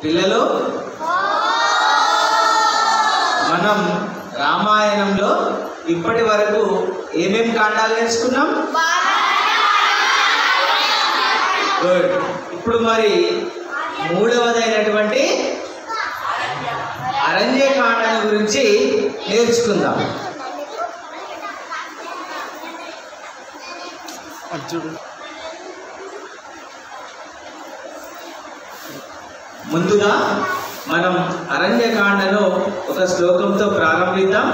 పిల్లలు మనం రామాయణంలో ఇప్పటి వరకు ఏమేం కాండాలు నేర్చుకున్నాం? గుడ్. ఇప్పుడు మరి మూడవదైనటువంటి అరణ్యకాండం గురించి నేర్చుకుందాం. ముందుగా మనం అరణ్యకాండను ఒక శ్లోకంతో ప్రారంభిద్దాం.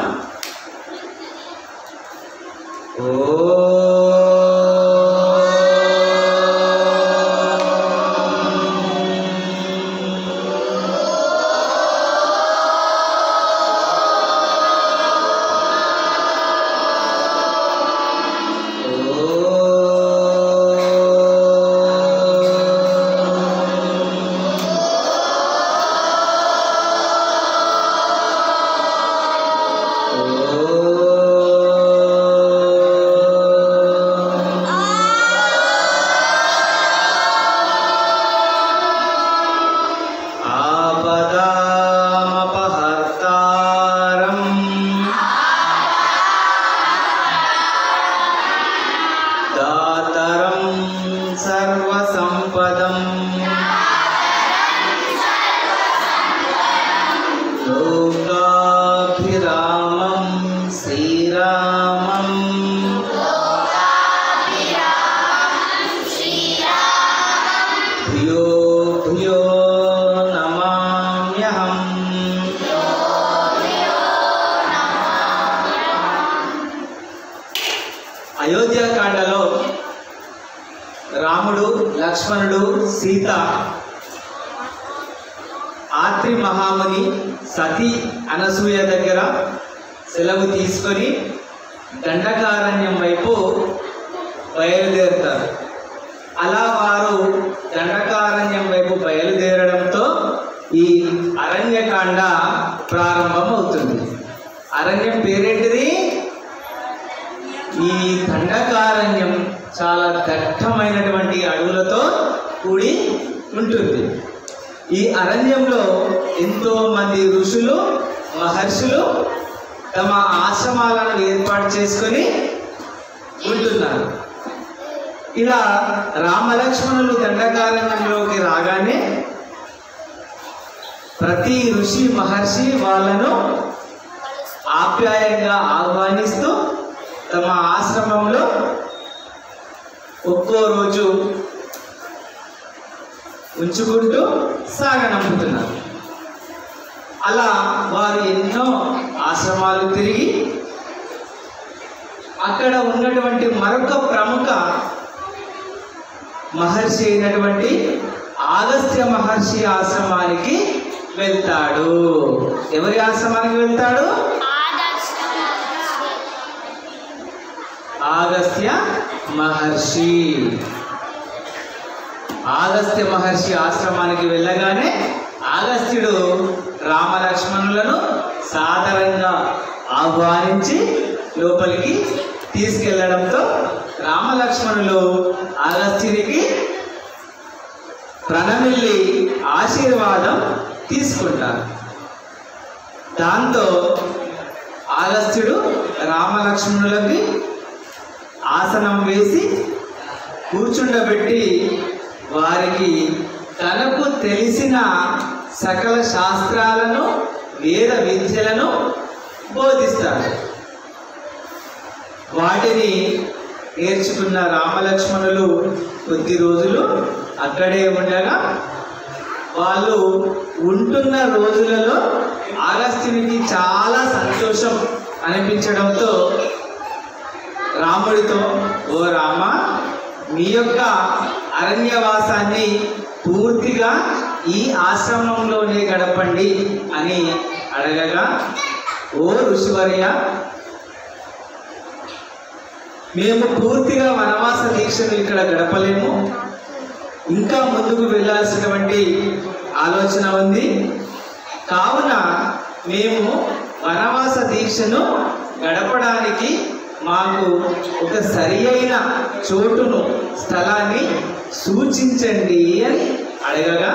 అయోధ్యకాండలో రాముడు, లక్ష్మణుడు, సీత, ఆత్రి మహాముని, సతీ అనసూయ దగ్గర సెలవు తీసుకొని దండకారణ్యం వైపు బయలుదేరుతారు. అలా వారు దండకారణ్యం వైపు బయలుదేరడంతో ఈ అరణ్యకాండ ప్రారంభమవుతుంది. అరణ్యం పేరేంటిది? ఈ దండకారణ్యం చాలా దట్టమైనటువంటి అడవులతో కూడి ఉంటుంది. ఈ అరణ్యంలో ఎంతో మంది ఋషులు, మహర్షులు తమ ఆశ్రమాలను ఏర్పాటు చేసుకొని ఉంటున్నారు. ఇలా రామలక్ష్మణులు దండకారణ్యంలోకి రాగానే ప్రతి ఋషి, మహర్షి వాళ్ళను ఆప్యాయంగా ఆహ్వానిస్తూ తమ ఆశ్రమంలో ఒక్కో రోజు ఉంచుకుంటూ సాగనంపుతున్నారు. అలా వారు ఎన్నో ఆశ్రమాలు తిరిగి అక్కడ ఉన్నటువంటి మరొక ప్రముఖ మహర్షి అయినటువంటి అగస్త్య మహర్షి ఆశ్రమానికి వెళ్తాడు. ఎవరి ఆశ్రమానికి వెళ్తాడు? అగస్త్య మహర్షి. అగస్త్య మహర్షి ఆశ్రమానికి వెళ్ళగానే అగస్త్యుడు రామలక్ష్మణులను సాదరంగా ఆహ్వానించి లోపలికి తీసుకెళ్లడంతో రామలక్ష్మణులు అగస్త్యునికి ప్రణమిల్లి ఆశీర్వాదం తీసుకుంటారు. దాంతో అగస్త్యుడు రామలక్ష్మణులకి ఆసనం వేసి కూర్చుండబెట్టి వారికి తనకు తెలిసిన సకల శాస్త్రాలను, వేద విద్యలను బోధిస్తాడు. వాటిని నేర్చుకున్న రామలక్ష్మణులు కొద్ది రోజులు అక్కడే ఉండగా వాళ్ళు ఉంటున్న రోజులలో అగస్త్యునికి చాలా సంతోషం అనిపించడంతో రాముడితో, ఓ రామ, మీ యొక్క అరణ్యవాసాన్ని పూర్తిగా ఈ ఆశ్రమంలోనే గడపండి అని అడగగా, ఓ ఋషివర్య, మేము పూర్తిగా వనవాస దీక్షను ఇక్కడ గడపలేము, ఇంకా ముందుకు వెళ్ళాల్సినటువంటి ఆలోచన ఉంది. కావున మేము వనవాస దీక్షను గడపడానికి మాకు ఒక సరి అయిన చోటును, స్థలాన్ని సూచించండి అని అడగగా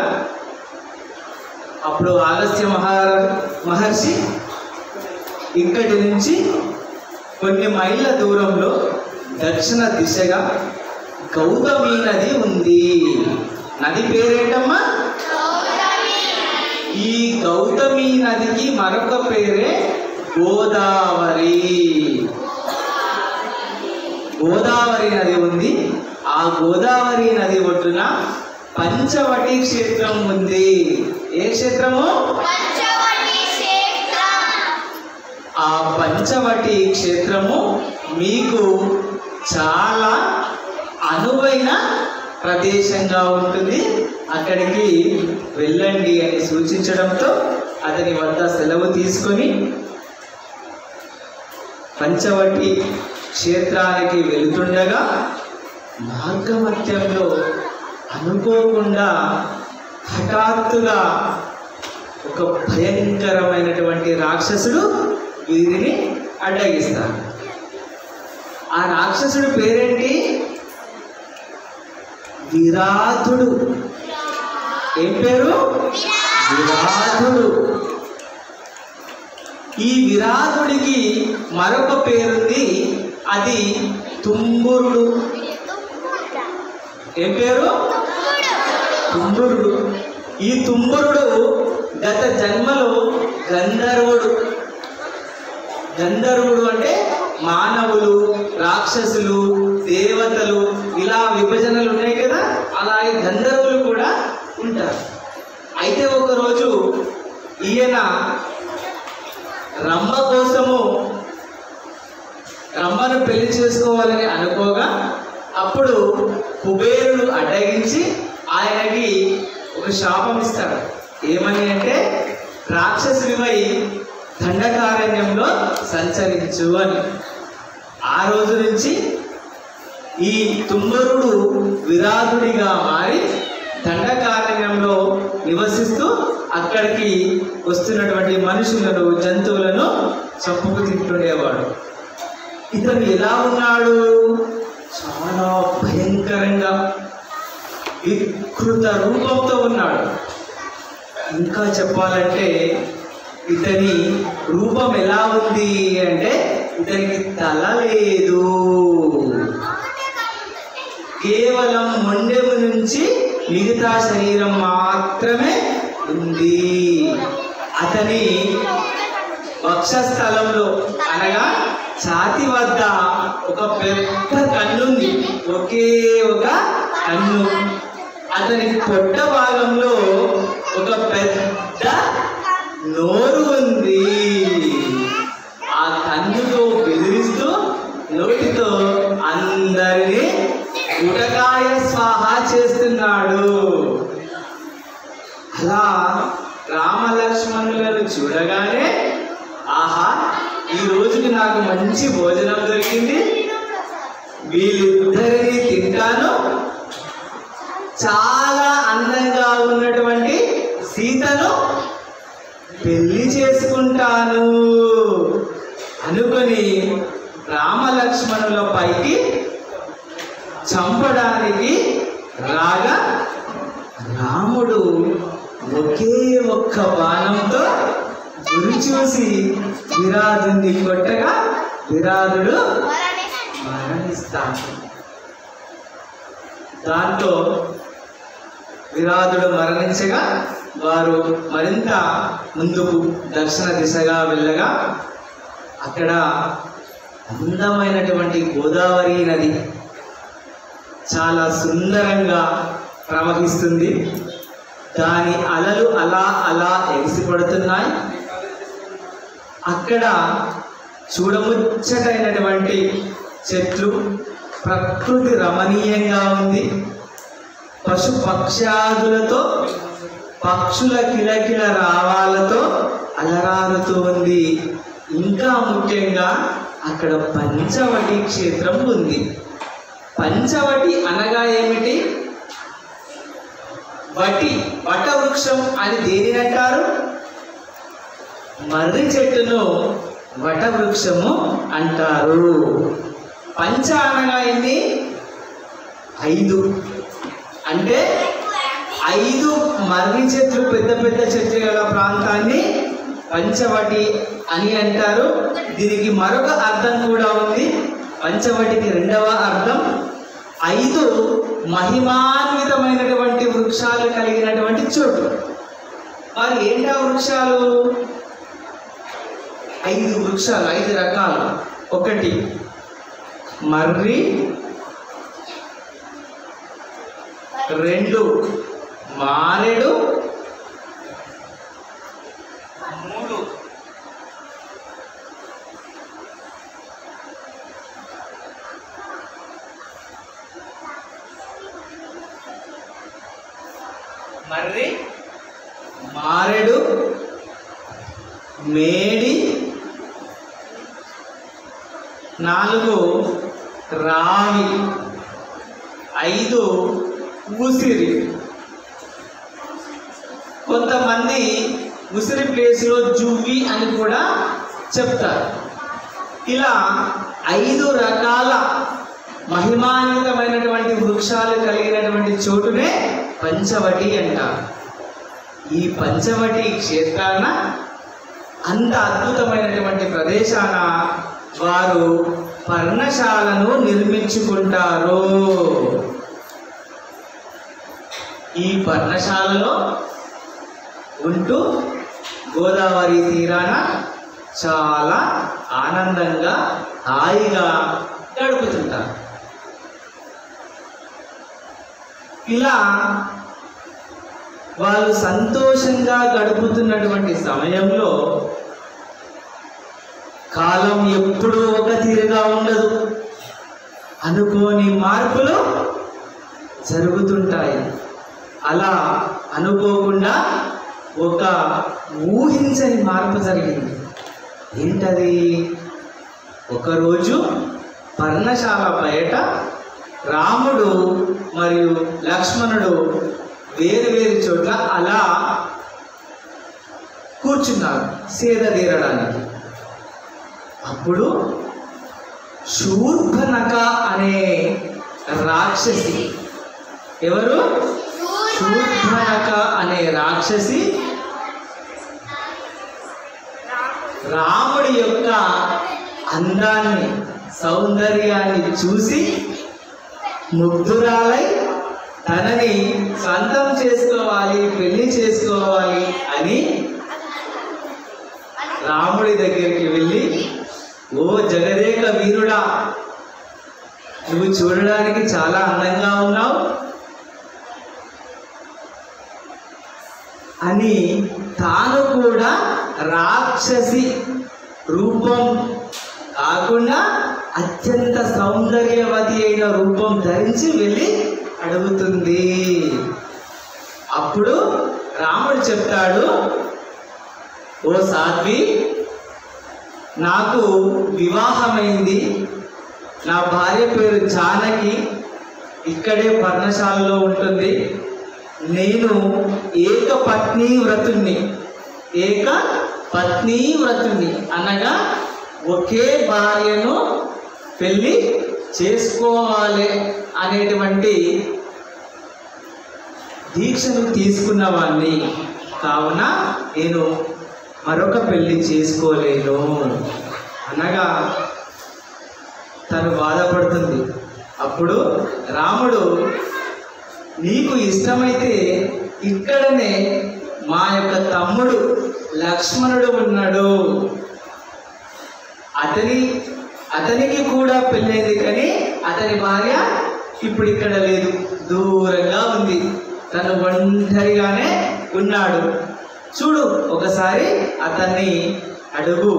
అప్పుడు అగస్త్య మహర్షి ఇక్కడి నుంచి కొన్ని మైళ్ళ దూరంలో దక్షిణ దిశగా గౌతమి నది ఉంది. నది పేరేంటమ్మా? ఈ గౌతమి నదికి మరొక పేరే గోదావరి. గోదావరి నది ఉంది. ఆ గోదావరి నది ఒడ్డున పంచవటి క్షేత్రం ఉంది. ఏ క్షేత్రము? ఆ పంచవటి క్షేత్రము మీకు చాలా అనువైన ప్రదేశంగా ఉంటుంది. అక్కడికి వెళ్ళండి అని సూచించడంతో అతని వద్ద సెలవు తీసుకొని పంచవటి క్షేత్రానికి వెళుతుండగా మార్గమధ్యంలో అనుకోకుండా హఠాత్తుగా ఒక భయంకరమైనటువంటి రాక్షసుడు వీరిని అడ్డగిస్తాడు. ఆ రాక్షసుడి పేరేంటి? విరాధుడు. ఏం పేరు? విరాధుడు. ఈ విరాధుడికి మరొక పేరుంది, అది తుంబురుడు. ఏం పేరు? తుంబురుడు. ఈ తుంబురుడు గత జన్మలో గంధర్వుడు. గంధర్వుడు అంటే మానవులు, రాక్షసులు, దేవతలు ఇలా విభజనలు ఉన్నాయి కదా, అలాగే గంధర్వులు కూడా ఉంటారు. అయితే ఒకరోజు ఈయన రమ్మ కోసము రమ్మను పెళ్లి చేసుకోవాలని అనుకోగా అప్పుడు కుబేరుడు అడ్డగించి ఆయనకి ఒక శాపం ఇస్తాడు. ఏమని అంటే, రాక్షసుడిపై దండకారణ్యంలో సంచరించు అని. ఆ రోజు నుంచి ఈ తుంబరుడు విరాధుడిగా మారి దండకారణ్యంలో నివసిస్తూ అక్కడికి వస్తున్నటువంటి మనుషులను, జంతువులను చంపుకు తింటుండేవాడు. ఇతను ఎలా ఉన్నాడు? చాలా భయంకరంగా వికృత రూపంతో ఉన్నాడు. ఇంకా చెప్పాలంటే ఇతని రూపం ఎలా ఉంది అంటే, ఇతనికి తల లేదు, కేవలం మొండెము నుంచి మిగతా శరీరం మాత్రమే ఉంది. అతని వక్షస్థలంలో అనగా ఛాతి వద్ద ఒక పెద్ద కన్నుంది, ఒకే ఒక కన్ను. అతని పొట్ట భాగంలో ఒక పెద్ద నోరు ఉంది. ఆ కన్నుతో బెదిరిస్తూ నోటితో అందరినీ గుటకాయ స్వాహ చేస్తున్నాడు. అలా రామలక్ష్మణులను చూడగానే, ఆహా, ఈ రోజుకి నాకు మంచి భోజనం దొరికింది, వీళ్ళిద్దరిని తింటాను, చాలా అందంగా ఉన్నటువంటి సీతను పెళ్లి చేసుకుంటాను అనుకొని రామలక్ష్మణుల పైకి చంపడానికి రాగా రాముడు ఒకే ఒక్క బాణంతో గురి చూసి విరాధుని కొట్టగా విరాధుడు మరణిస్తాడు. దాంతో విరాధుడు మరణించగా వారు మరింత ముందుకు దక్షిణ దిశగా వెళ్ళగా అక్కడ అందమైనటువంటి గోదావరి నది చాలా సుందరంగా ప్రవహిస్తుంది. దాని అలలు అలా అలా ఎగిసిపడుతున్నాయి. అక్కడ చూడముచ్చటైనటువంటి చెట్లు, ప్రకృతి రమణీయంగా ఉంది. పశు పక్షాదులతో, పక్షుల కిలకిల రావాలతో అలరారుతూ ఉంది. ఇంకా ముఖ్యంగా అక్కడ పంచవటి క్షేత్రం ఉంది. పంచవటి అనగా ఏమిటి? వటి, వట వృక్షం అని దేనిని అంటారు? మర్రి చెట్టును వట వృక్షము అంటారు. పంచ అనగా ఎన్ని? 5. అంటే 5 మర్రి చెట్లు, పెద్ద పెద్ద చెట్లు గల పంచవటి అని అంటారు. దీనికి మరొక అర్థం కూడా ఉంది. పంచవటికి రెండవ అర్థం 5 మహిమాన్వితమైనటువంటి వృక్షాలు కలిగినటువంటి చోటు. మరి ఏంటా వృక్షాలు? 5 వృక్షాలు, 5 రకాలు. 1 మర్రి, 2 మారేడు, 3 మర్రి, మారేడు, మేడి, 4 రావి, 5 ఉసిరి. కొంతమంది ఉసిరి ప్లేస్లో జువ్వి అని కూడా చెప్తారు. ఇలా 5 రకాల మహిమాన్వితమైనటువంటి వృక్షాలు కలిగినటువంటి చోటునే పంచవటి అంటారు. ఈ పంచవటి క్షేత్రాన అంత అద్భుతమైనటువంటి ప్రదేశాన వారు పర్ణశాలను నిర్మించుకుంటారు. ఈ పర్ణశాలలో ఉంటూ గోదావరి తీరాన చాలా ఆనందంగా హాయిగా గడుపుతుంటారు. ఇలా వాళ్ళు సంతోషంగా గడుపుతున్నటువంటి సమయంలో కాలం ఎప్పుడూ ఒక తీరుగా ఉండదు. అనుకోని మార్పులు జరుగుతుంటాయి. అలా అనుకోకుండా ఒక ఊహించని మార్పు జరిగింది. ఏంటది? ఒకరోజు పర్ణశాల బయట రాముడు మరియు లక్ష్మణుడు వేరు వేరు చోట్ల అలా కూర్చున్నారు సేద తీరడానికి. అప్పుడు శూర్పణఖ అనే రాక్షసి, ఎవరు? శూర్పణఖ అనే రాక్షసి రాముడి యొక్క అందాన్ని, సౌందర్యాన్ని చూసి ముగ్ధురాలై తనని సొంతం చేసుకోవాలి, పెళ్లి చేసుకోవాలి అని రాముడి దగ్గరికి వెళ్ళి, ఓ జగదేక వీరుడా, నువ్వు చూడడానికి చాలా అందంగా ఉన్నావు అని తాను కూడా రాక్షసి రూపం కాకుండా అత్యంత సౌందర్యవతి అయిన రూపం ధరించి వెళ్ళి అడుగుతుంది. అప్పుడు రాముడు చెప్తాడు, ఓ సాధ్వి, నాకు వివాహమైంది, నా భార్య పేరు జానకి, ఇక్కడే పర్ణశాలలో ఉంటుంది. నేను ఏకపత్ని వ్రతుణ్ణి. ఏకపత్ని వ్రతుణ్ణి అనగా ఒకే భార్యను పెళ్ళి చేసుకోవాలి అనేటువంటి దీక్షను తీసుకున్నవాడిని. కావున నేను మరొక పెళ్ళి చేసుకోలేను అనగా తను బాధపడుతుంది. అప్పుడు రాముడు, నీకు ఇష్టమైతే ఇక్కడనే మా యొక్క తమ్ముడు లక్ష్మణుడు ఉన్నాడు, అతనికి కూడా పెళ్ళైంది, కానీ అతని భార్య ఇప్పుడు ఇక్కడ లేదు, దూరంగా ఉంది, తను ఒంటరిగానే ఉన్నాడు. చూడు, ఒకసారి అతన్ని అడుగు,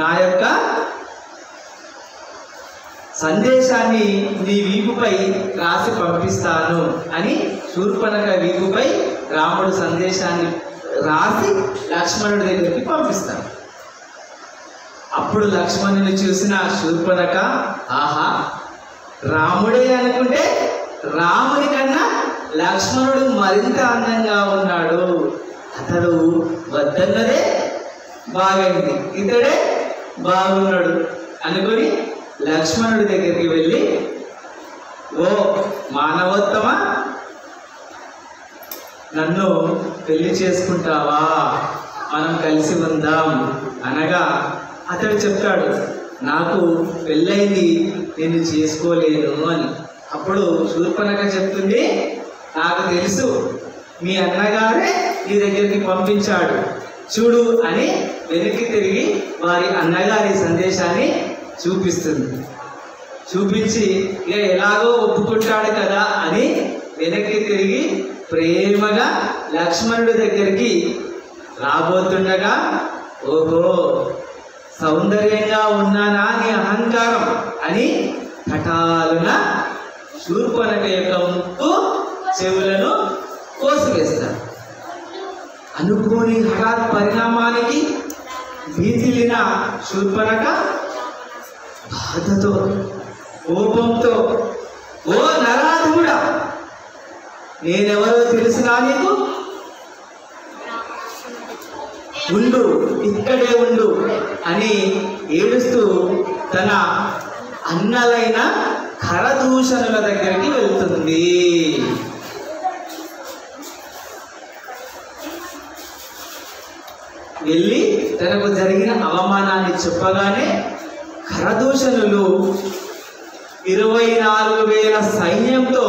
నా యొక్క సందేశాన్ని నీ వీపుపై రాసి పంపిస్తాను అని శూర్పణఖ వీపుపై రాముడు సందేశాన్ని రాసి లక్ష్మణుడి దగ్గరికి పంపిస్తాడు. అప్పుడు లక్ష్మణుని చూసిన శూర్పణఖ, ఆహా, రాముడే అనుకుంటే రాముని కన్నా లక్ష్మణుడు మరింత అందంగా ఉన్నాడు, అతడు వద్దన్నదే బాగైంది, ఇతడే బాగున్నాడు అనుకుని లక్ష్మణుడి దగ్గరికి వెళ్ళి, ఓ మానవోత్తమ, నన్ను పెళ్లి చేసుకుంటావా మనం కలిసి ఉందాం అనగా అతడు చెప్తాడు, నాకు పెళ్ళైంది, నేను చేసుకోలేను అని. అప్పుడు శూర్పణఖ చెప్తుంది, నాకు తెలుసు, మీ అన్నగారే నీ దగ్గరికి పంపించాడు చూడు అని వెనక్కి తిరిగి వారి అన్నగారి సందేశాన్ని చూపిస్తుంది. చూపించి ఇక ఎలాగో ఒప్పుకుంటాడు కదా అని వెనక్కి తిరిగి ప్రేమగా లక్ష్మణుడి దగ్గరికి రాబోతుండగా, ఓహో సౌందర్యంగా ఉన్నానా నీ అహంకారం అని హఠాలున శూర్పణఖ యొక్క ముక్కు చెవులను కోసివేస్తాడు. అనుకోని హఠాత్ పరిణామానికి భీతిల్లిన శూర్పణఖ బాధతో కోపంతో, ఓ నరాధముడా, నేనెవరో తెలుసునా నీకు? ఉండు, ఇక్కడే ఉండు అని ఏడుస్తూ తన అన్నలైన ఖరదూషణుల దగ్గరికి వెళ్తుంది. వెళ్ళి తనకు జరిగిన అవమానాన్ని చెప్పగానే ఖరదూషణులు 24,000 సైన్యంతో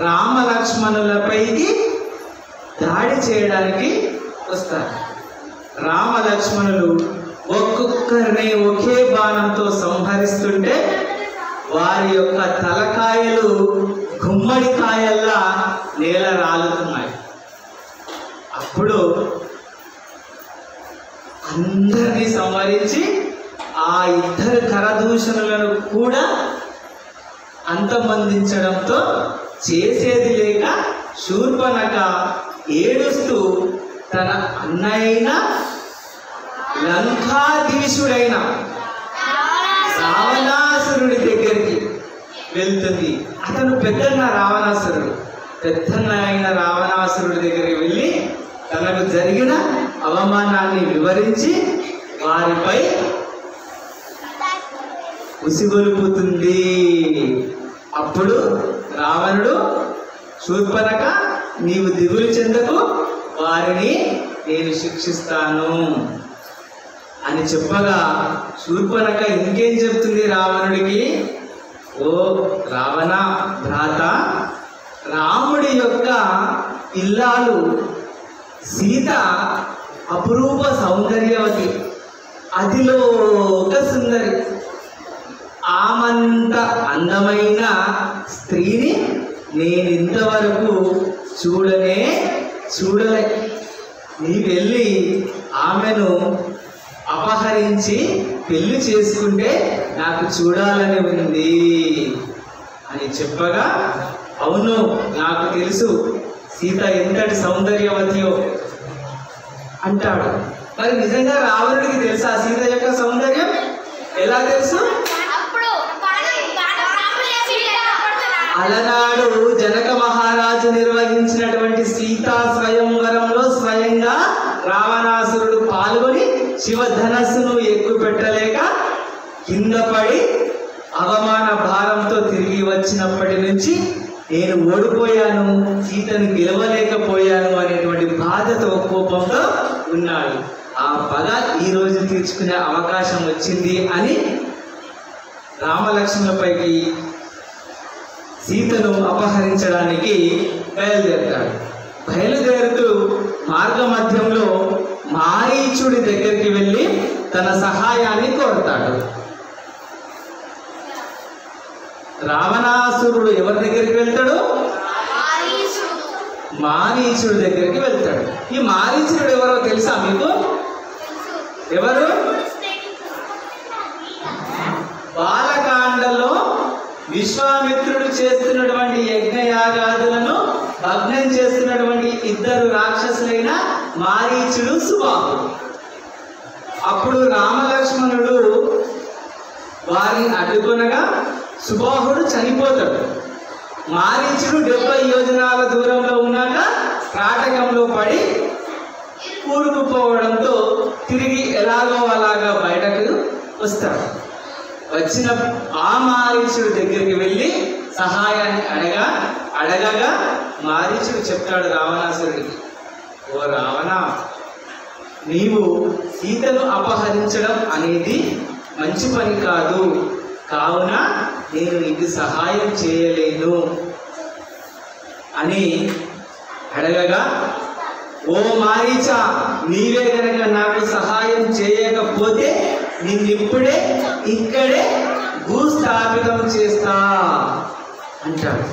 రామలక్ష్మణులపైకి దాడి చేయడానికి వస్తారు. రామలక్ష్మణులు ఒక్కొక్కరిని ఒకే బాణంతో సంహరిస్తుంటే వారి యొక్క తలకాయలు గుమ్మడికాయల్లా నేల రాలుతున్నాయి. అప్పుడు అందరినీ సంహరించి ఆ ఇద్దరు ఖరదూషణులను కూడా అంతమందించడంతో చేసేది లేక శూర్పణఖ ఏడుస్తూ తన అన్నయ్యైన లంకాధీశుడైన రావణాసురుడి దగ్గరికి వెళ్తుంది. అతను పెద్దన్న రావణాసురుడు. పెద్దన్న అయిన రావణాసురుడి దగ్గరికి వెళ్ళి తనకు జరిగిన అవమానాన్ని వివరించి వారిపై ఉసిగొలుపుతుంది. అప్పుడు రావణుడు, శూర్పణఖ నీవు దిగులు చెందకు, వారిని నేను శిక్షిస్తాను అని చెప్పగా శూర్పణఖ ఇంకేం చెప్తుంది రావణుడికి, ఓ రావణ భ్రాత, రాముడి యొక్క ఇల్లాలు సీత అపురూప సౌందర్యవతి, అతిలోక సుందరి. ఆమంత అందమైన స్త్రీని నేనింతవరకు చూడలే. నీ వెళ్ళి ఆమెను అపహరించి పెళ్లి చేసుకుంటే నాకు చూడాలని ఉంది అని చెప్పగా, అవును నాకు తెలుసు సీత ఎంతటి సౌందర్యవతియో అంటాడు. మరి నిజంగా రావణుడికి తెలుసా సీత యొక్క సౌందర్యం? ఎలా తెలుసు? అలనాడు జనక మహారాజు నిర్వహించినటువంటి సీతా స్వయంవరంలో స్వయంగా రావణాసురుడు పాల్గొని శివధనస్సును ఎక్కుపెట్టలేక కింద పడి అవమాన భారంతో తిరిగి వచ్చినప్పటి నుంచి నేను ఓడిపోయాను, సీతను గెలవలేకపోయాను అనేటువంటి బాధతో కోపంతో ఉన్నాడు. ఆ పగ ఈరోజు తీర్చుకునే అవకాశం వచ్చింది అని రామలక్ష్మణులపైకి సీతను అపహరించడానికి బయలుదేరుతాడు. బయలుదేరుతూ మార్గ మధ్యంలో మారీచుడి దగ్గరికి వెళ్ళి తన సహాయాన్ని కోరుతాడు. రావణాసురుడు ఎవరి దగ్గరికి వెళ్తాడు? మారీచుడి దగ్గరికి వెళ్తాడు. ఈ మారీచుడు ఎవరో తెలుసా మీకు? ఎవరు? బాలకాండలో విశ్వామిత్రుడు చేస్తున్నటువంటి యజ్ఞయాగాదులను భగ్నం చేస్తున్నటువంటి ఇద్దరు రాక్షసులైన మారీచుడు, సుబాహుడు. అప్పుడు రామలక్ష్మణుడు వారిని అడ్డుకొనగా సుబాహుడు చనిపోతాడు. మారీచుడు 70 యోజనాల దూరంలో ఉన్నాక కాటకంలో పడి కూరుకుపోవడంతో తిరిగి ఎలాగో అలాగా బయటకు వస్తాడు. వచ్చిన ఆ మారీచుడి దగ్గరికి వెళ్ళి సహాయాన్ని అడగగా మారీచుడు చెప్తాడు రావణాసురుడికి, ఓ రావణ, నీవు సీతను అపహరించడం అనేది మంచి పని కాదు, కావున నేను నీకు సహాయం చేయలేను అని అడగగా, ఓ మారీచ, నీవే కనుక నాకు సహాయం చేయకపోతే నిన్నిప్పుడే ఇక్కడే భూస్థాపితం చేస్తా అంటాడు.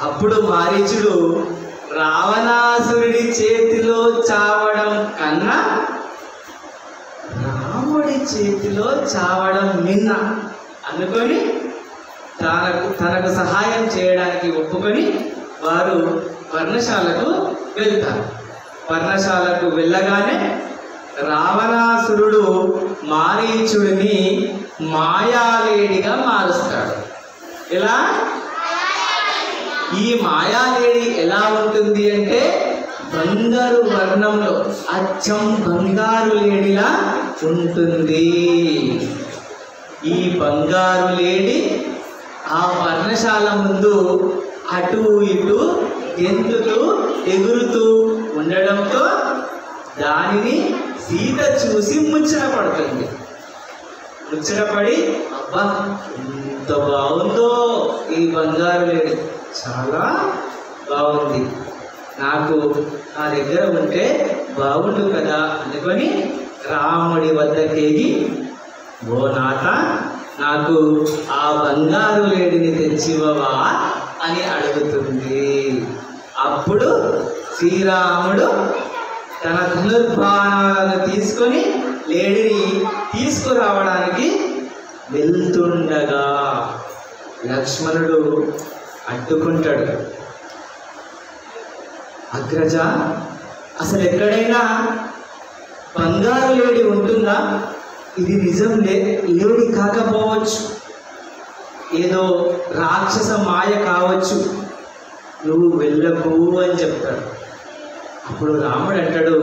అప్పుడు మారీచుడు రావణాసురుడి చేతిలో చావడం కన్నా రాముడి చేతిలో చావడం మిన్న అనుకొని తనకు సహాయం చేయడానికి ఒప్పుకొని వారు పర్ణశాలకు వెళ్తారు. పర్ణశాలకు వెళ్ళగానే రావణాసురుడు మారీచుడిని మాయాలేడిగా మారుస్తాడు. ఇలా ఈ మాయాలేడి ఎలా ఉంటుంది అంటే బంగారు వర్ణంలో అచ్చం బంగారు లేడిలా ఉంటుంది. ఈ బంగారు లేడి ఆ పర్ణశాల ముందు అటు ఇటు గెంతుతూ ఎగురుతూ ఉండడంతో దానిని సీత చూసి ముచ్చటపడుతుంది. ముచ్చటపడి, అబ్బా ఎంత బాగుందో ఈ బంగారు లేడి, చాలా బాగుంది, నాకు నా దగ్గర ఉంటే బాగుండు కదా అనుకొని రాముడి వద్దకేగి, ఓ నాథ, నాకు ఆ బంగారు లేడిని తెచ్చివ్వవా అని అడుగుతుంది. అప్పుడు శ్రీరాముడు తన ధనుర్బాణాలను తీసుకొని లేడిని తీసుకురావడానికి వెళ్తుండగా లక్ష్మణుడు అడ్డుకుంటాడు. అగ్రజ, అసలు ఎక్కడైనా బంగారు లేడి ఉంటుందా? ఇది నిజం లేడి కాకపోవచ్చు, ఏదో రాక్షస మాయ కావచ్చు, నువ్వు వెళ్ళకు అని చెప్తాడు. అప్పుడు రాముడు అంటాడు,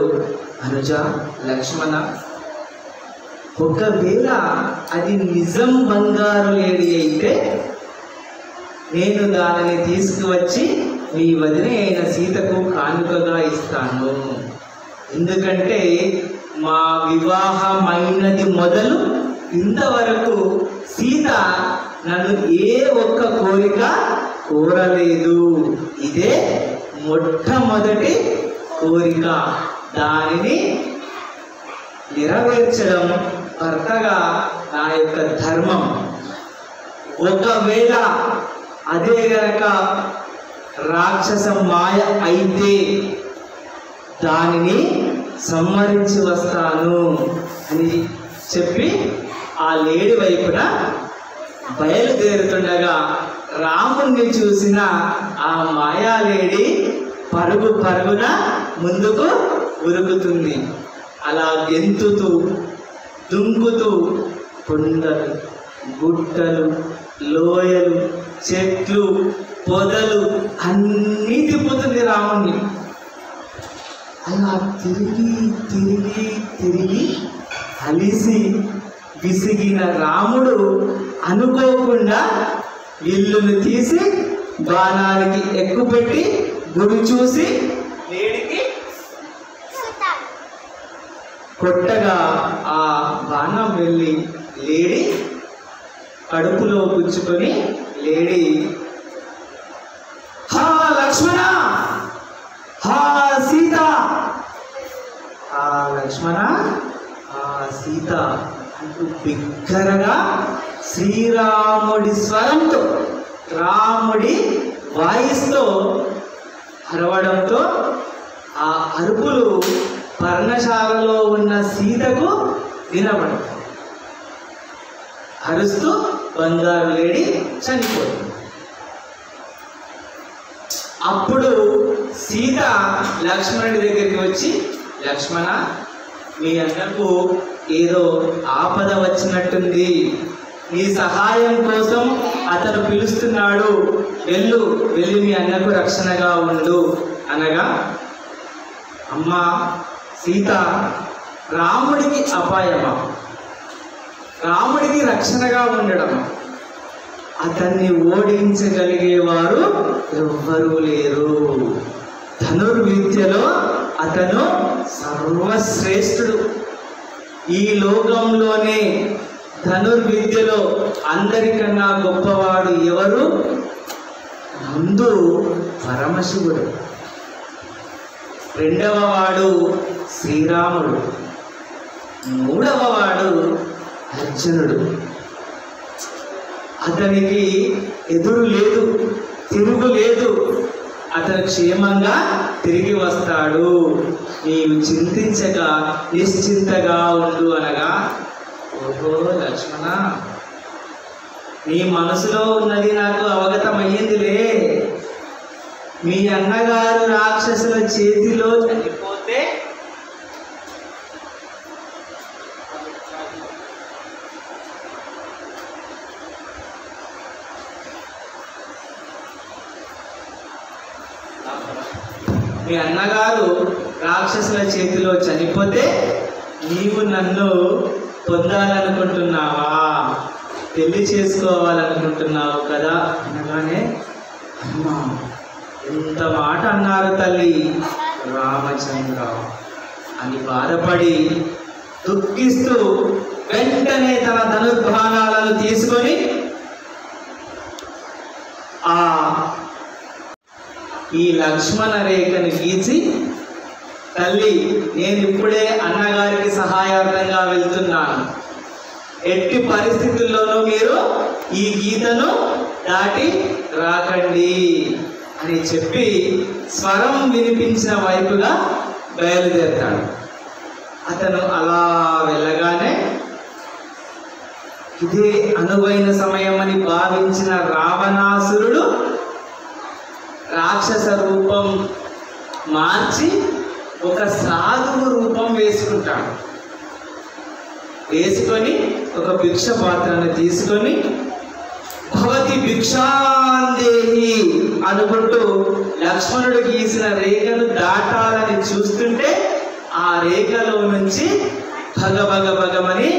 అనుజ, లక్ష్మణ, ఒకవేళ అది నిజం బంగారు లేడి అయితే నేను దానిని తీసుకువచ్చి మీ వదిన అయిన సీతకు కానుకగా ఇస్తాను. ఎందుకంటే మా వివాహమైనది మొదలు ఇంతవరకు సీత నన్ను ఏ ఒక్క కోరిక కోరలేదు. ఇదే మొట్టమొదటి కోరిక. దానిని నెరవేర్చడం భర్తగా నా యొక్క ధర్మం. ఒకవేళ అదే గనక రాక్షస మాయ అయితే దానిని సంహరించి వస్తాను అని చెప్పి ఆ లేడి వైపున బయలుదేరుతుండగా రాముణ్ణి చూసిన ఆ మాయాలేడి పరుగు పరుగున ముందుకు ఉరుకుతుంది. అలా గెంతుతూ దుంకుతూ కొండలు, గుట్టలు, లోయలు, చెట్లు, పొదలు అన్నీ తిప్పుతుంది రాముణ్ణి. అలా తిరిగి తిరిగి తిరిగి అలిసి విసిగిన రాముడు అనుకోకుండా ఇల్లును తీసి బాణానికి ఎక్కుపెట్టి గురి చూసి లేడికి కొట్టగా ఆ బాణం వెళ్ళి లేడి కడుపులో పుచ్చుకొని లేడి, హా లక్ష్మణ, హా సీత, ఆ లక్ష్మణ, ఆ సీత అంటూ బిగ్గరగా శ్రీరాముడి స్వరంతో, రాముడి వాయిస్తో అరవడంతో ఆ అరుపులు పర్ణశాలలో ఉన్న సీతకు వినబడతాయి. అరుస్తూ బంగారు లేడి చనిపోతుంది. అప్పుడు సీత లక్ష్మణుడి దగ్గరికి వచ్చి, లక్ష్మణ, మీ అన్నకు ఏదో ఆపద వచ్చినట్టుంది, నీ సహాయం కోసం అతను పిలుస్తున్నాడు, వెళ్ళి మీ అన్నకు రక్షణగా ఉండు అనగా, అమ్మా సీత, రాముడికి అపాయమా, రాముడికి రక్షణగా ఉండడం, అతన్ని ఓడించగలిగేవారు ఎవ్వరూ లేరు. ధనుర్విద్యలో అతను సర్వశ్రేష్ఠుడు. ఈ లోకంలోనే ధనుర్విద్యలో అందరికన్నా గొప్పవాడు ఎవరు? ముందు పరమశివుడు, రెండవ వాడు శ్రీరాముడు, మూడవ వాడు అర్జునుడు. అతనికి ఎదురు లేదు, తిరుగు లేదు. అతను క్షేమంగా తిరిగి వస్తాడు. నీవు చింతించక నిశ్చింతగా ఉండు అనగా, ఓహో లక్ష్మణ, నీ మనసులో ఉన్నది నాకు అవగతమయ్యిందిలే. మీ అన్నగారు రాక్షసుల చేతిలో చనిపోతే మీ అన్నగారు రాక్షసుల చేతిలో చనిపోతే నీవు నన్ను పొందాలనుకుంటున్నావా, పెళ్లి చేసుకోవాలనుకుంటున్నావు కదా అనగానే, అమ్మా ఎంత మాట అన్నారు తల్లి రామచంద్ర అని బాధపడి దుఃఖిస్తూ వెంటనే తన ధనుర్బాణాలను తీసుకొని ఈ లక్ష్మణ రేఖను గీచి, తల్లి నేను ఇప్పుడే అన్నగారికి సహాయార్థంగా వెళ్తున్నాను, ఎట్టి పరిస్థితుల్లోనూ మీరు ఈ గీతను దాటి రాకండి అని చెప్పి స్వరం వినిపించిన వైపుగా బయలుదేరుతాడు. అతను అలా వెళ్ళగానే ఇదే అనువైన సమయం అని భావించిన రావణాసురుడు రాక్షస రూపం మార్చి ఒక సాధువు రూపం వేసుకుంటాడు. వేసుకొని ఒక భిక్ష పాత్రను తీసుకొని భవతి భిక్షాందేహి అనుకుంటూ లక్ష్మణుడు గీసిన రేఖను దాటాలని చూస్తుంటే ఆ రేఖలో నుంచి భగమని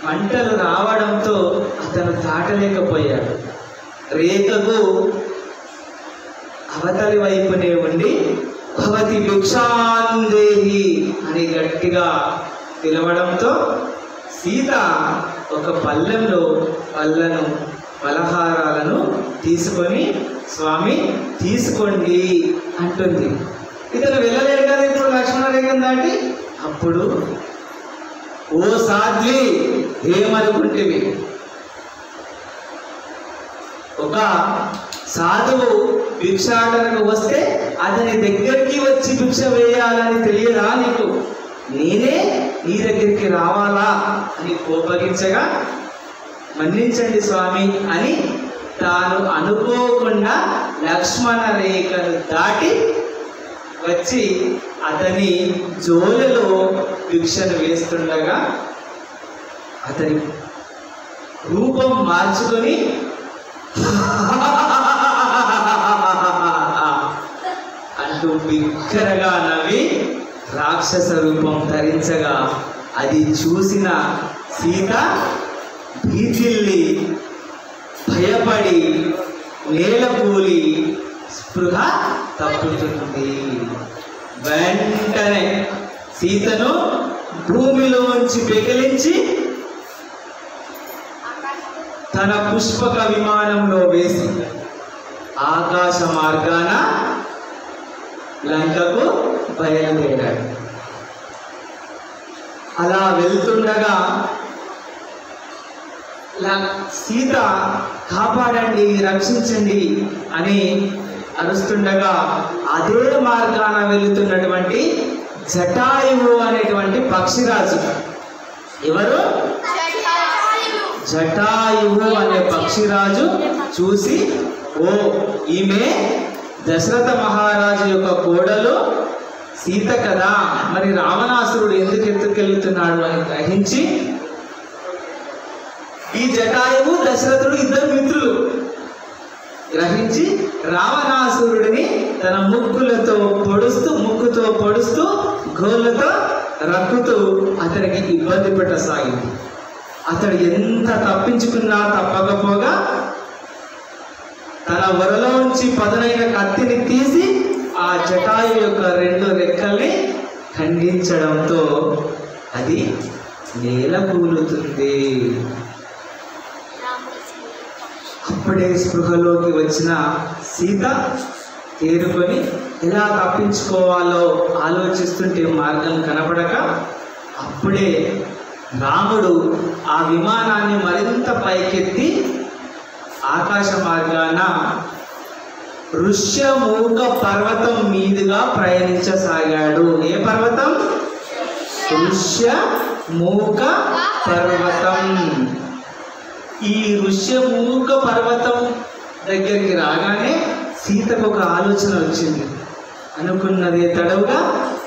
మంటలు రావడంతో అతను దాటలేకపోయాడు. రేఖకు అవతలి వైపునే ఉండి భవతి భిక్షాందేహి అని గట్టిగా పిలవడంతో సీత ఒక పళ్ళెంలో పలహారాలను తీసుకొని, స్వామి తీసుకోండి అంటుంది. ఇతను వెళ్ళలేడు కదా ఇప్పుడు లక్ష్మణ రేఖను దాటి. అప్పుడు ఓ సాధ్వి ఏమనుకుంటేవి, ఒక సాధువు భిక్షాటనకు వస్తే అతని దగ్గరికి వచ్చి భిక్ష వేయాలని తెలియదా నీకు? నేనే నీ దగ్గరికి రావాలా అని కోపగించగా, మన్నించండి స్వామి అని తాను అనుకోకుండా లక్ష్మణ రేఖను దాటి వచ్చి అతని జోలలో భిక్షను వేస్తుండగా అతని రూపం మార్చుకొని అంటూ బిగ్గరగా నవ్వి రాక్షస రూపం ధరించగా అది చూసిన సీత భీతిల్లి భయపడి నేలకూలి స్పృహ తప్పుతుంది. వెంటనే సీతను భూమిలోంచి పెకిలించి తన పుష్పక విమానంలో వేసి ఆకాశ మార్గాన లంకకు బయలుదేరాడు. అలా వెళ్తుండగా సీత కాపాడండి, రక్షించండి అని అరుస్తుండగా అదే మార్గాన వెళుతున్నటువంటి జటాయువు అనేటువంటి పక్షిరాజు, ఎవరు? జటాయువు అనే పక్షిరాజు చూసి, ఓ ఈమె దశరథ మహారాజు యొక్క కోడలు సీత కదా, మరి రావణాసురుడు ఎందుకు ఎత్తుకెళ్తున్నాడు అని గ్రహించి, ఈ జటాయువు దశరథుడు ఇద్దరు మిత్రులు గ్రహించి రావణాసురుడిని తన ముక్కుతో పొడుస్తూ గోళ్ళతో రక్కుతూ అతనికి ఇబ్బంది పెట్టసాగింది. అతడు ఎంత తప్పించుకున్నా తప్పకపోగా తన వరలోంచి పదునైన కత్తిని తీసి ఆ జటాయు యొక్క రెండు రెక్కల్ని ఖండించడంతో అది నేల కూలుతుంది. అప్పుడే స్పృహలోకి వచ్చిన సీత తేరుకొని ఎలా తప్పించుకోవాలో ఆలోచిస్తుంటే మార్గం కనపడక అప్పుడే రాముడు ఆ విమానాన్ని మరింత పైకెత్తి ఆకాశ మార్గాన ఋష్యమూక పర్వతం మీదుగా ప్రయాణించసాగాడు. ఏ పర్వతం? ఋష్యమూక పర్వతం. ఈ ఋష్యమూక పర్వతం దగ్గరికి రాగానే సీతకు ఒక ఆలోచన వచ్చింది. అనుకున్నదే తడవుగా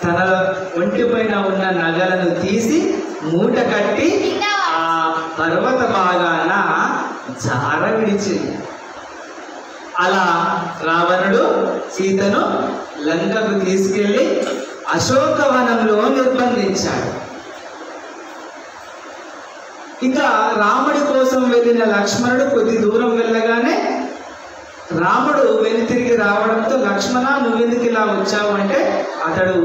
తన ఒంటిపైన ఉన్న నగలను తీసి మూట కట్టి ఆ పర్వత భాగాన జార విడిచింది. అలా రావణుడు సీతను లంకకు తీసుకెళ్లి అశోకవనంలో నిర్బంధించాడు. ఇక రాముడి కోసం వెళ్ళిన లక్ష్మణుడు కొద్ది దూరం వెళ్ళగానే రాముడు వెనుతిరిగి రావడంతో లక్ష్మణ నువ్వెందుకు ఇలా వచ్చావు అంటే అతడు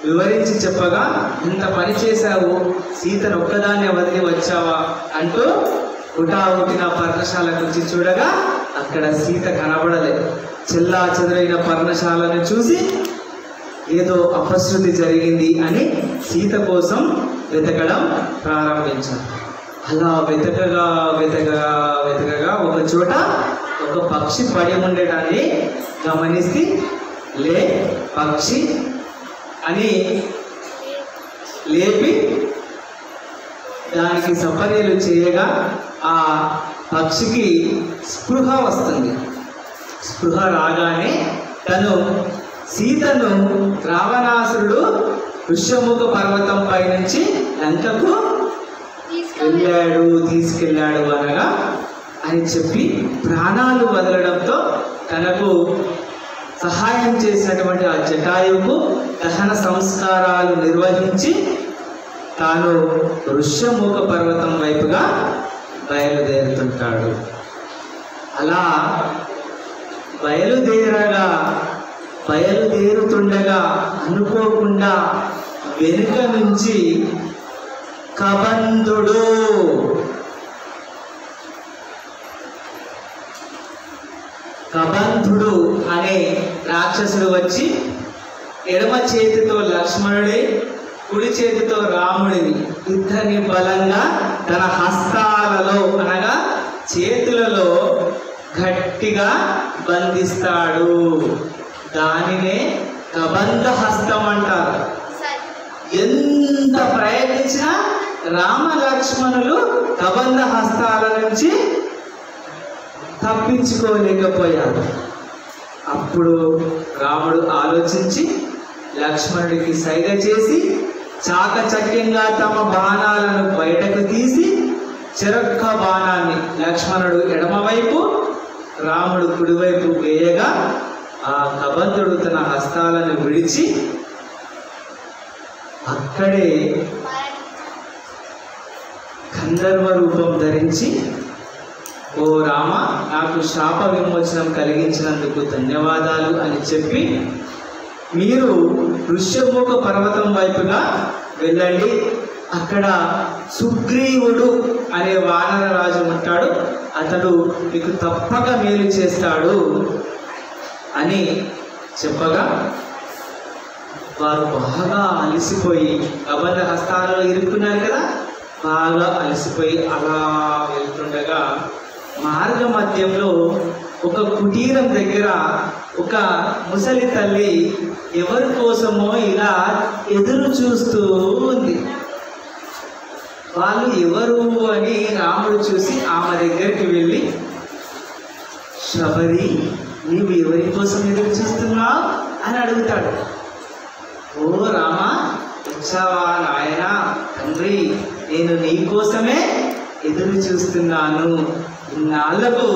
వివరించి చెప్పగా ఇంత పని చేశావు, సీతను ఒక్కదాన్నే వదిలి వచ్చావా అంటూ హుటాహుటిన పర్ణశాలకు వచ్చి చూడగా అక్కడ సీత కనబడలేదు. చెల్లా చెదురైన పర్ణశాలను చూసి ఏదో అపశృతి జరిగింది అని సీత కోసం వెతకడం ప్రారంభించారు. అలా వెతకగా వెతకగా వెతకగా ఒక చోట ఒక పక్షి పడి ఉండటాన్ని గమనిస్తే లే పక్షి అని లేపి దానికి సపర్యలు చేయగా ఆ పక్షికి స్పృహ వస్తుంది. స్పృహ రాగానే తను సీతను రావణాసురుడు ఋష్యముఖ పర్వతం పై నుంచి లంకకు తీసుకెళ్ళాడు అనగా అని చెప్పి ప్రాణాలు వదలడంతో తనకు సహాయం చేసినటువంటి ఆ జటాయువుకు దహన సంస్కారాలు నిర్వహించి తాను ఋష్యముఖ పర్వతం వైపుగా బయలుదేరుతుంటాడు. అలా బయలుదేరుతుండగా అనుకోకుండా వెనుక నుంచి కబంధుడు అనే రాక్షసుడు వచ్చి ఎడమ చేతితో లక్ష్మణుడి, కుడి చేతితో రాముడిని ఇద్దరిని బలంగా తన హస్తాలలో అనగా చేతులలో గట్టిగా బంధిస్తాడు. దానినే కబంధ హస్తం అంటారు. ఎంత ప్రయత్నించినా రామ లక్ష్మణులు కబంధ హస్తాల నుంచి తప్పించుకోలేకపోయారు. అప్పుడు రాముడు ఆలోచించి లక్ష్మణుడికి సైగ చేసి చాకచక్యంగా తమ బాణాలను బయటకు తీసి చెరొక్క బాణాన్ని లక్ష్మణుడు ఎడమవైపు రాముడు కుడివైపు వేయగా ఆ కబంధుడు తన హస్తాలను విడిచి అక్కడే గంధర్వ రూపం ధరించి ఓ రామ, నాకు శాప విమోచనం కలిగించినందుకు ధన్యవాదాలు అని చెప్పి మీరు ఋష్యముఖ పర్వతం వైపుగా వెళ్ళండి, అక్కడ సుగ్రీవుడు అనే వానర రాజు ఉంటాడు, అతడు మీకు తప్పక మేలు చేస్తాడు అని చెప్పగా వారు బాగా అలసిపోయి కబంధ హస్తాలలో ఇరుక్కున్నారు కదా, బాగా అలసిపోయి అలా వెళ్తుండగా మార్గ మధ్యంలో ఒక కుటీరం దగ్గర ఒక ముసలి తల్లి ఎవరి కోసమో ఇలా ఎదురు చూస్తూ ఉంది. వాళ్ళు ఎవరు అని రాముడు చూసి ఆమె దగ్గరికి వెళ్ళి, శబరి, నీవు ఎవరి కోసం ఎదురు చూస్తున్నావు అని అడుగుతాడు. ఓ రామ, వచ్చావా నాయన, తండ్రి, నేను నీ కోసమే ఎదురు చూస్తున్నాను, ఇన్నాళ్లకు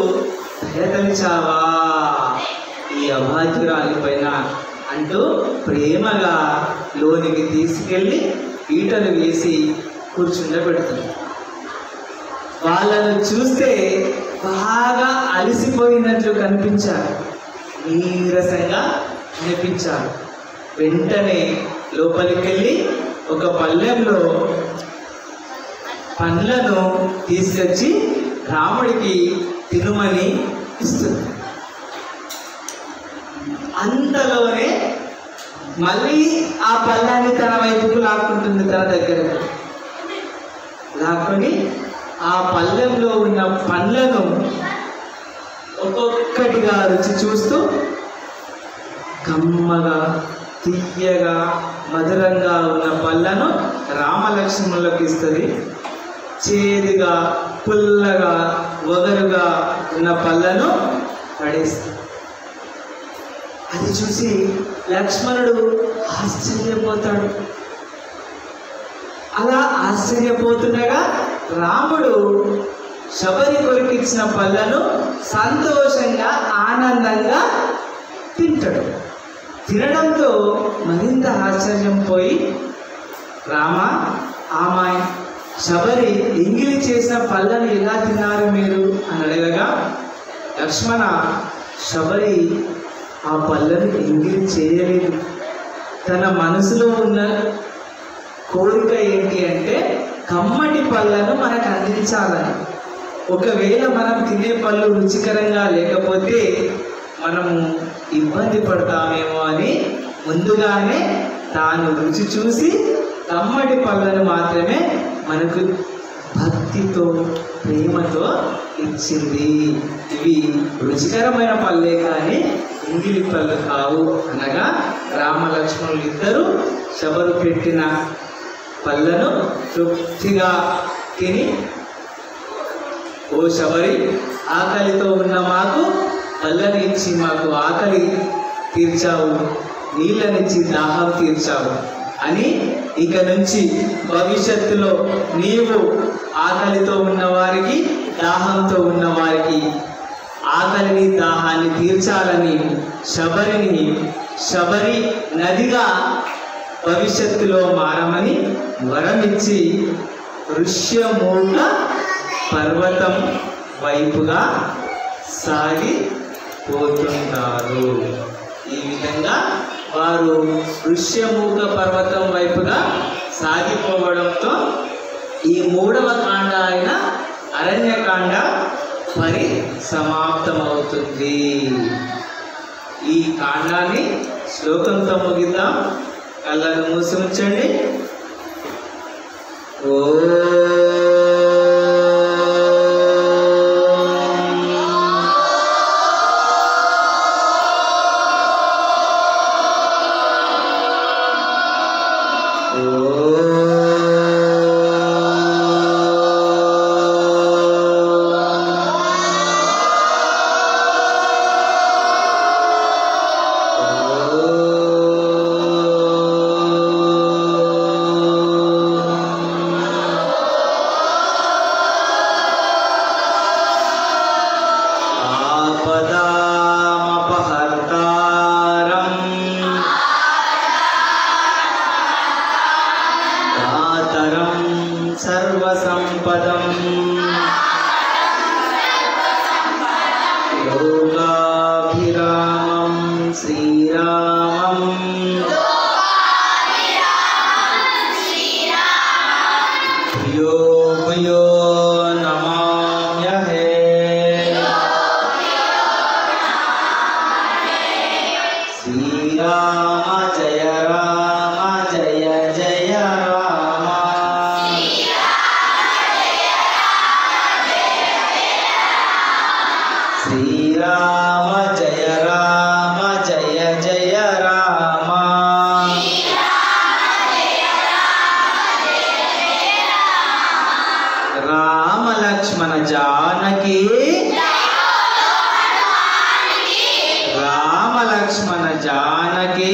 దయతలిచావా ఈ అభాగ్యురాలి పైన అంటూ ప్రేమగా లోనికి తీసుకెళ్ళి పీటలు వేసి కూర్చుండబెడుతుంది. వాళ్ళను చూస్తే బాగా అలసిపోయినట్లు కనిపించారు, నీరసంగా కనిపించారు. వెంటనే లోపలికి వెళ్ళి ఒక పళ్ళెంలో పండ్లను తీసుకొచ్చి రాముడికి తినుమని ఇస్తుంది. అంతలోనే మళ్ళీ ఆ పళ్ళాన్ని తన వైపుకు లాక్కుంటుంది, తన దగ్గరకు లాక్కొని ఆ పళ్ళెంలో ఉన్న పండ్లను ఒక్కొక్కటిగా రుచి చూస్తూ కమ్మగా తీయగా మధురంగా ఉన్న పళ్ళను రామలక్ష్మణులకు ఇస్తుంది. చేదుగా పుల్లగా వగరుగా ఉన్న పళ్ళను పడేస్తుంది. అది చూసి లక్ష్మణుడు ఆశ్చర్యపోతాడు. అలా ఆశ్చర్యపోతుండగా రాముడు శబరి కొరికిచ్చిన పళ్ళను సంతోషంగా ఆనందంగా తింటాడు. తినడంతో మరింత ఆశ్చర్యం పోయి, రామ, ఆమె శబరి ఎంగిలి చేసిన పళ్ళను ఎలా తిన్నారు మీరు అని అడగగా, లక్ష్మణ, శబరి ఆ పళ్ళను ఎంగిలి చేయలేదు. తన మనసులో ఉన్న కోరిక ఏంటి అంటే కమ్మటి పళ్ళను మనకు అందించాలని. ఒకవేళ మనం తినే పళ్ళు రుచికరంగా లేకపోతే మనము ఇబ్బంది పడతామేమో అని ముందుగానే తాను రుచి చూసి కమ్మటి పళ్ళను మాత్రమే మనకు భక్తితో ప్రేమతో ఇచ్చింది. ఇవి రుచికరమైన పళ్ళే కానీ ఎంగిలి పళ్ళు కావు అనగా రామలక్ష్మణులు ఇద్దరు శబరు పెట్టిన పళ్ళను తృప్తిగా తిని, ఓ శబరి, ఆకలితో ఉన్న మాకు పళ్ళని ఇచ్చి మాకు ఆకలి తీర్చావు, నీళ్ళనిచ్చి దాహం తీర్చావు అని ఇక నుంచి భవిష్యత్తులో నీవు ఆకలితో ఉన్నవారికి దాహంతో ఉన్నవారికి ఆకలిని దాహాన్ని తీర్చాలని శబరి నదిగా భవిష్యత్తులో మారమని వరమిచ్చి ఋష్యమూక పర్వతం వైపుగా సాగిపోతుంటారు. ఈ విధంగా వారు ఋష్యమూక పర్వతం వైపుగా సాగిపోవడంతో ఈ 3వ కాండ అయిన అరణ్యకాండ సమాప్తమవుతుంది. ఈ కాండాన్ని శ్లోకంతో ముగిద్దాం. కళ్ళను మూసి ఉంచండి. ఓ సర్వసంపదం యోగాభిరామం శ్రీరామం భూయో భూయో నమామ్యహే. శ్రీరామ జయ రామ జయ జయ రామ. శ్రీరామ జయ రామ జయ జయ రామ. రామ లక్ష్మణ జానకి, రామ లక్ష్మణ జానకి.